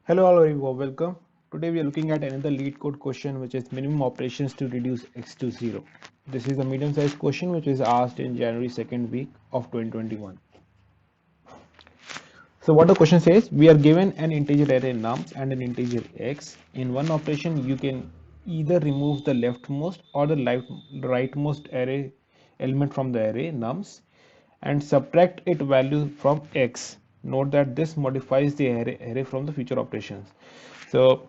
Hello all, very warm welcome. Today we are looking at another lead code question, which is minimum operations to reduce x to 0. This is a medium sized question which is asked in January 2nd week of 2021. So what the question says, we are given an integer array nums and an integer x. In one operation you can either remove the leftmost or the rightmost array element from the array nums and subtract its value from x. Note that this modifies the array from the future operations. So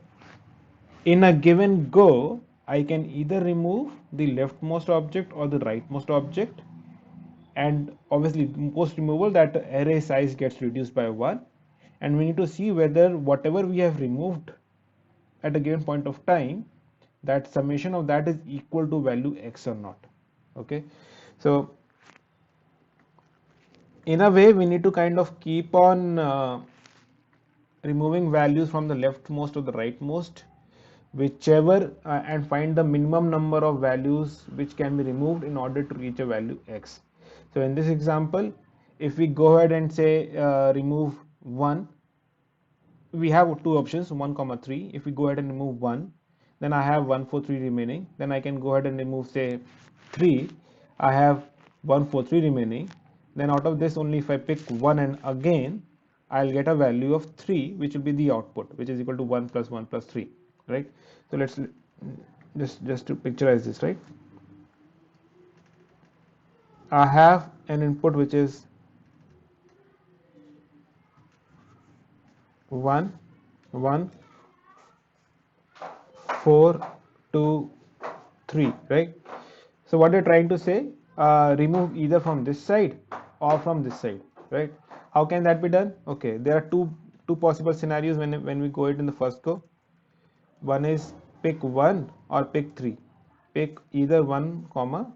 in a given go, I can either remove the leftmost object or the rightmost object, and obviously post removal that array size gets reduced by 1, and we need to see whether whatever we have removed at a given point of time, that summation of that is equal to value x or not. Okay, so in a way we need to kind of keep on removing values from the leftmost or the rightmost, whichever, and find the minimum number of values which can be removed in order to reach a value x. So in this example, if we go ahead and say remove 1, we have two options, 1 comma 3. If we go ahead and remove 1, then I have 1 4 3 remaining. Then I can go ahead and remove say 3, I have 1 4 3 remaining. Then out of this only if I pick 1 and again I'll get a value of 3, which will be the output, which is equal to 1 plus 1 plus 3, right? So let's just to picturize this, right? I have an input which is 1 1 4 2 3, right? So what you're trying to say, remove either from this side or from this side, right? How can that be done? Okay, there are two possible scenarios when we go it in the first go. One is pick 1 or pick 3. Pick either 1 comma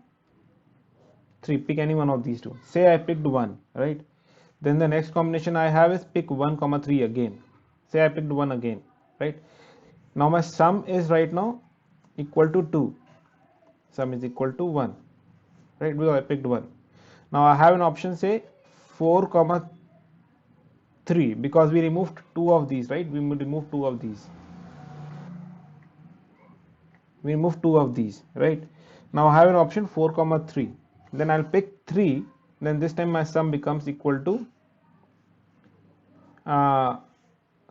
3, pick any one of these two. Say I picked 1, right? Then the next combination I have is pick 1 comma 3 again. Say I picked 1 again, right? Now my sum is right now equal to 2. Sum is equal to 1, right? Because I picked 1. Now I have an option, say 4 comma 3, because we removed two of these, right? We removed two of these. We remove two of these, right? Now I have an option 4 comma 3. Then I'll pick 3. Then this time my sum becomes equal to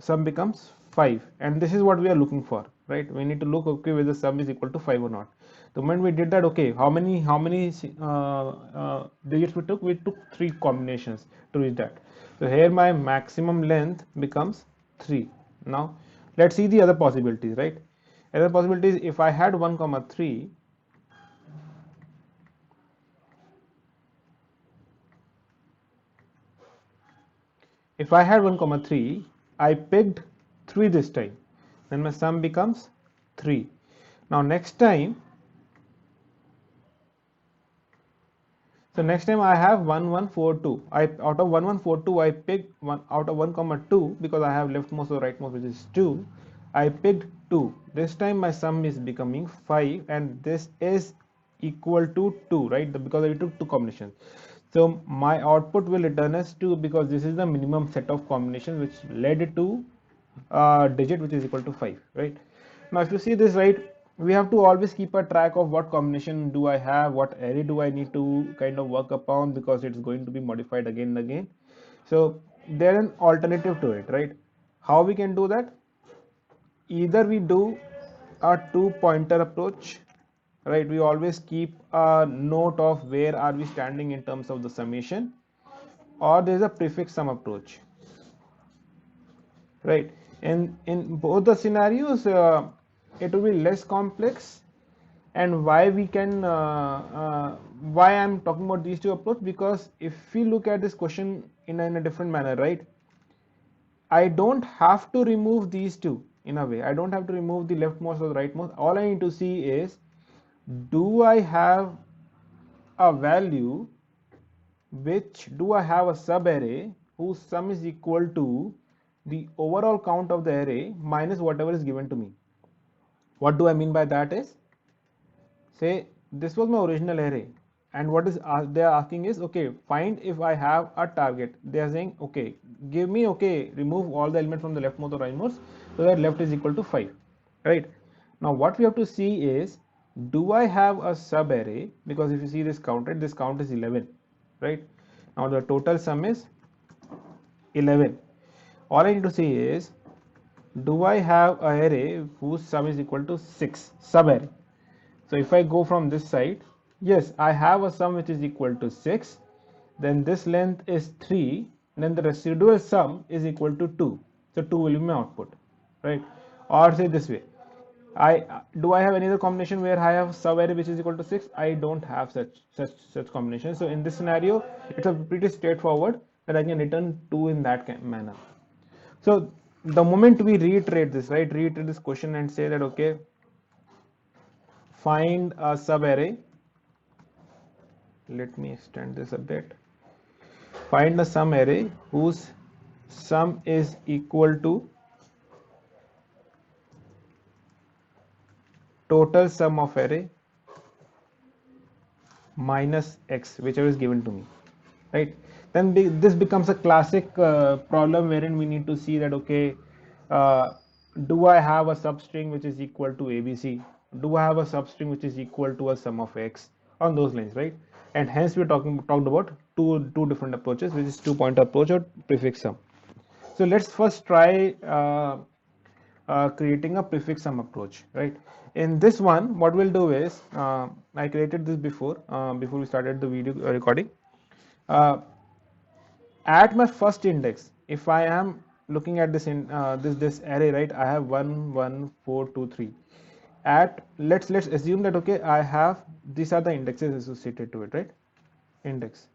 sum becomes 5, and this is what we are looking for, right? We need to look, okay, whether sum is equal to 5 or not. The moment we did that, okay, how many digits we took 3 combinations to reach that. So here my maximum length becomes 3. Now let's see the other possibilities, right? Other possibilities, if I had 1 comma 3, if I had 1 comma 3, I picked 3 this time, then my sum becomes 3. Now next time, so next time I have 1 1 4 2. Out of 1 1 4 2, I picked 1 out of 1 comma 2, because I have leftmost or rightmost, which is 2. I picked 2. This time my sum is becoming 5, and this is equal to 2, right? Because I took two combinations. So my output will return as 2, because this is the minimum set of combinations which led to digit which is equal to 5, right? Now if you see this, right, we have to always keep a track of what combination do I have, what array do I need to kind of work upon, because it's going to be modified again and again. So there's an alternative to it, right? How we can do that? Either we do a two pointer approach, right? We always keep a note of where are we standing in terms of the summation, or there's a prefix sum approach, right? And in both the scenarios, it will be less complex. And why we can why I'm talking about these two approach, because if we look at this question in a different manner, right, I don't have to remove these two. In a way, I don't have to remove the leftmost or the rightmost. All I need to see is, do I have a value, which do I have a sub array whose sum is equal to the overall count of the array minus whatever is given to me. What do I mean by that is, say this was my original array, and what is they are asking is, okay, find if I have a target. They are saying, okay, give me, okay, remove all the elements from the leftmost or rightmost so that left is equal to 5, right? Now what we have to see is, do I have a sub array? Because if you see this counted, this count is 11, right? Now the total sum is 11. All I need to see is, do I have a array whose sum is equal to 6, sub array? So if I go from this side, yes, I have a sum which is equal to 6, then this length is 3, then the residual sum is equal to 2. So 2 will be my output, right? Or say this way, do I have any other combination where I have sub array which is equal to 6? I don't have such combination. So in this scenario, it's a pretty straightforward that I can return 2 in that manner. So the moment we reiterate this, right, reiterate this question and say that, okay, find a sub array. Let me extend this a bit. Find a sum array whose sum is equal to total sum of array minus x, whichever is given to me, right? Then this becomes a classic problem wherein we need to see that, okay, do I have a substring which is equal to abc? Do I have a substring which is equal to a sum of x? On those lines, right? And hence we're talked about two different approaches, which is two-pointer approach or prefix sum. So let's first try creating a prefix sum approach, right? In this one, what we'll do is, I created this before we started the video recording. At my first index, if I am looking at this in this array, right, I have 1 1 4 2 3. At let's assume that, okay, I have, these are the indexes associated to it, right? Index.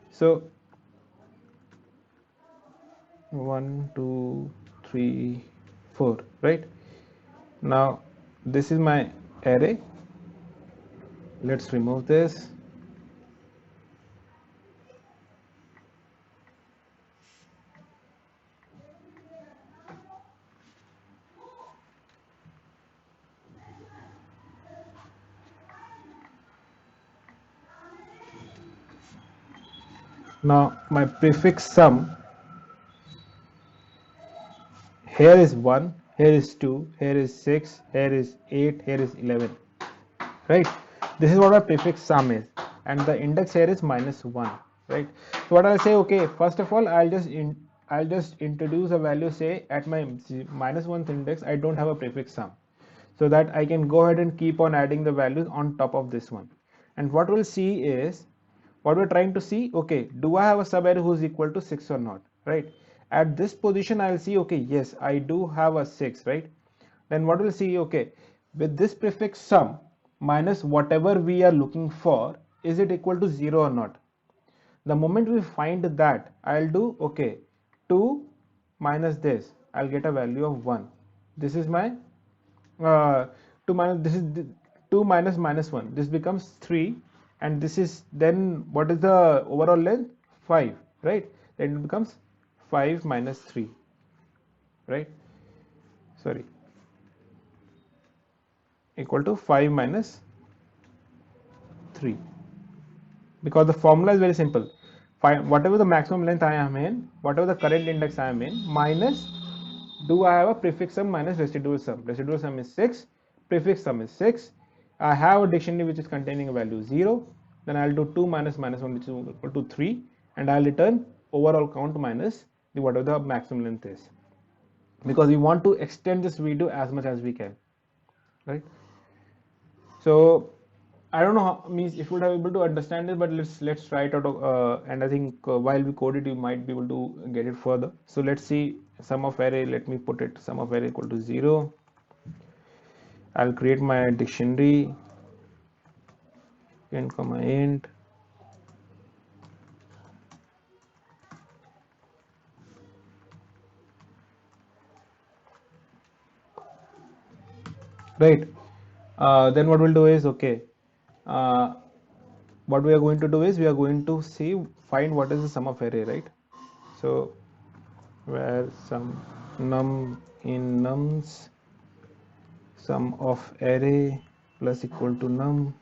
So 1 2 3 4, right? Now this is my array. Let's remove this. Now my prefix sum, here is 1, here is 2, here is 6, here is 8, here is 11, right? This is what my prefix sum is, and the index here is -1, right? So what I'll say, okay, first of all, I'll just introduce a value, say at my -1th index I don't have a prefix sum, so that I can go ahead and keep on adding the values on top of this one. And what we'll see is, what we're trying to see, okay, do I have a subarray who's equal to 6 or not, right? At this position I'll see, okay, yes, I do have a 6, right? Then what we'll see, okay, with this prefix sum minus whatever we are looking for, is it equal to 0 or not? The moment we find that, I'll do, okay, 2 minus this, I'll get a value of 1. This is my 2 minus, this is 2 minus -1, this becomes 3, and this is, then what is the overall length? 5, right? Then it becomes 5 minus 3, right? Sorry, equal to 5 minus 3, because the formula is very simple. Find whatever the maximum length I am in, whatever the current index I am in, minus, do I have a prefix sum minus residual sum? Residual sum is 6, prefix sum is 6. I have a dictionary which is containing a value 0. Then I'll do 2 minus -1, which is equal to 3, and I'll return overall count minus the whatever the maximum length is, because we want to extend this video as much as we can, right? So I don't know how, means if you would have able to understand it, but let's try it out, and I think while we code it, you might be able to get it further. So let's see sum of array. Let me put it sum of array equal to 0. I'll create my dictionary, int comma int, right? Then what we'll do is, okay, what we are going to do is, we are going to find what is the sum of array, right? So where sum num in nums, sum of array plus equal to num,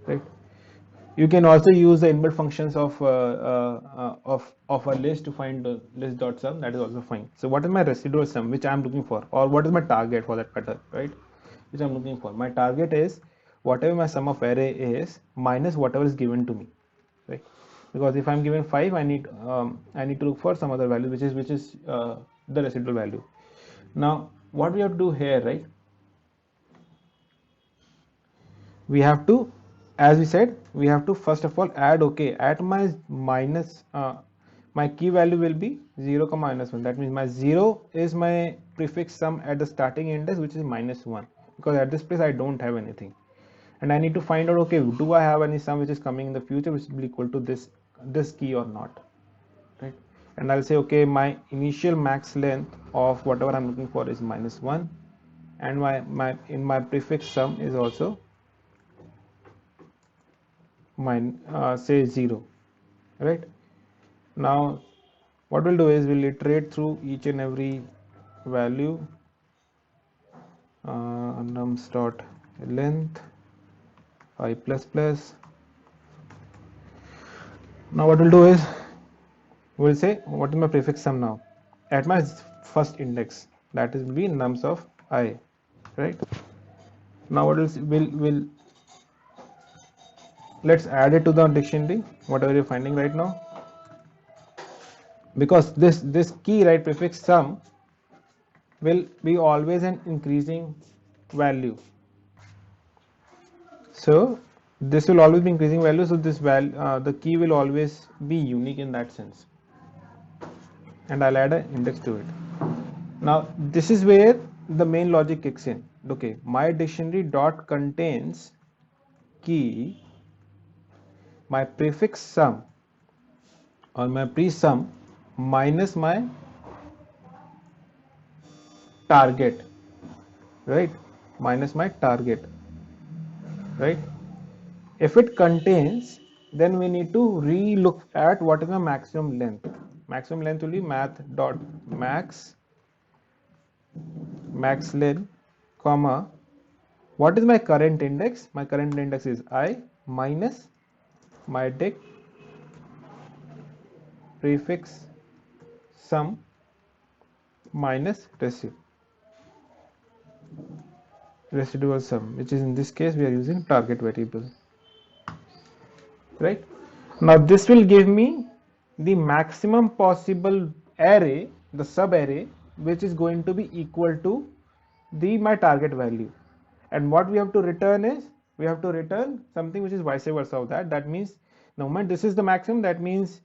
right? You can also use the inbuilt functions of a list to find the list dot sum. That is also fine. So what is my residual sum which I am looking for, or what is my target for that matter, right? Which I'm looking for. My target is whatever my sum of array is minus whatever is given to me, right? Because if I'm given 5, I need to look for some other value which is the residual value. Now what we have to do here, right? We have to, as we said, we have to first of all add. Okay, at my minus my key value will be 0 comma minus 1. That means my 0 is my prefix sum at the starting index, which is minus 1, because at this place I don't have anything, and I need to find out, okay, do I have any sum which is coming in the future which will be equal to this key or not, right? And I'll say, okay, my initial max length of whatever I'm looking for is minus 1, and my prefix sum is also say 0, right? Now what we'll do is we'll iterate through each and every value, nums dot length 5 plus plus. Now what we'll do is we'll say what is my prefix sum now at my first index, that is will be nums of I, right? Now what else will let's add it to the dictionary, whatever you're finding right now, because this key, right, prefix sum will be always an increasing value. So this will always be increasing value, so this value the key will always be unique in that sense, and I'll add an index to it. Now this is where the main logic kicks in. Okay, my dictionary dot contains key, my prefix sum or my pre-sum minus my target, right? Minus my target, right? If it contains, then we need to re-look at what is the maximum length. Maximum length will be math dot max len, comma, what is my current index? My current index is I minus my dic prefix sum minus residual sum, which is in this case we are using target variable, right? Now this will give me the maximum possible array, the sub array, which is going to be equal to my target value. And what we have to return is, we have to return something which is vice versa of that. That means the moment this is the maximum, that means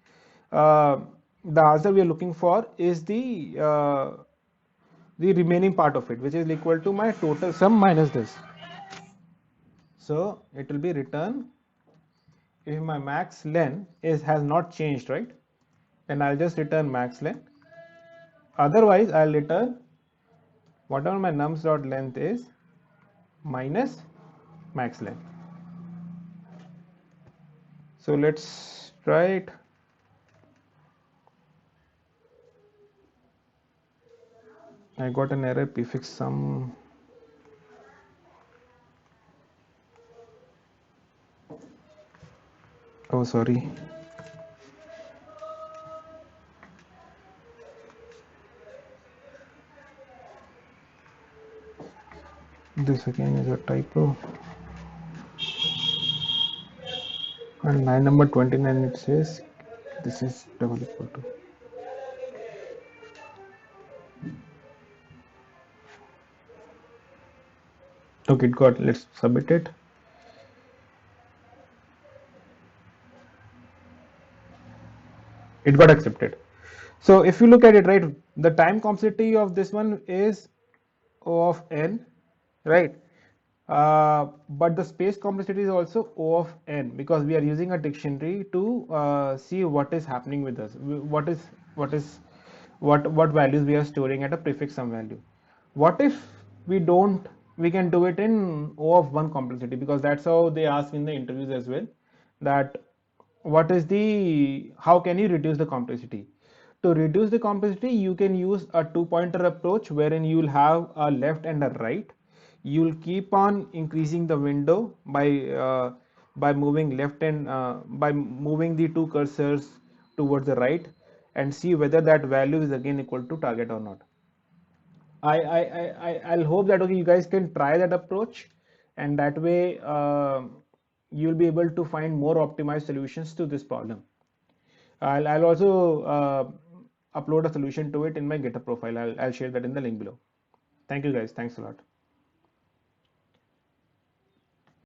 the answer we are looking for is the remaining part of it, which is equal to my total sum minus this. So it will be return if my max len has not changed, right? And I'll just return max len. Otherwise I'll return whatever my nums dot length is minus max len. So let's try it. I got an error, prefix sum. Oh, sorry. This again is a typo. And line number 29 it says this is double equal to. Okay, it got, let's submit it. It got accepted. So if you look at it, right, the time complexity of this one is O of n, right? But the space complexity is also O of n, because we are using a dictionary to see what is happening with us, what values we are storing at a prefix sum value. What if we don't, we can do it in O of 1 complexity, because that's how they ask in the interviews as well, that what is the, how can you reduce the complexity? To reduce the complexity, you can use a two-pointer approach, wherein you will have a left and a right. You will keep on increasing the window by by moving left and by moving the two cursors towards the right, and see whether that value is again equal to target or not. I'll hope that okay, you guys can try that approach, and that way you'll be able to find more optimized solutions to this problem. I'll also upload a solution to it in my GitHub profile. I'll share that in the link below. Thank you guys. Thanks a lot.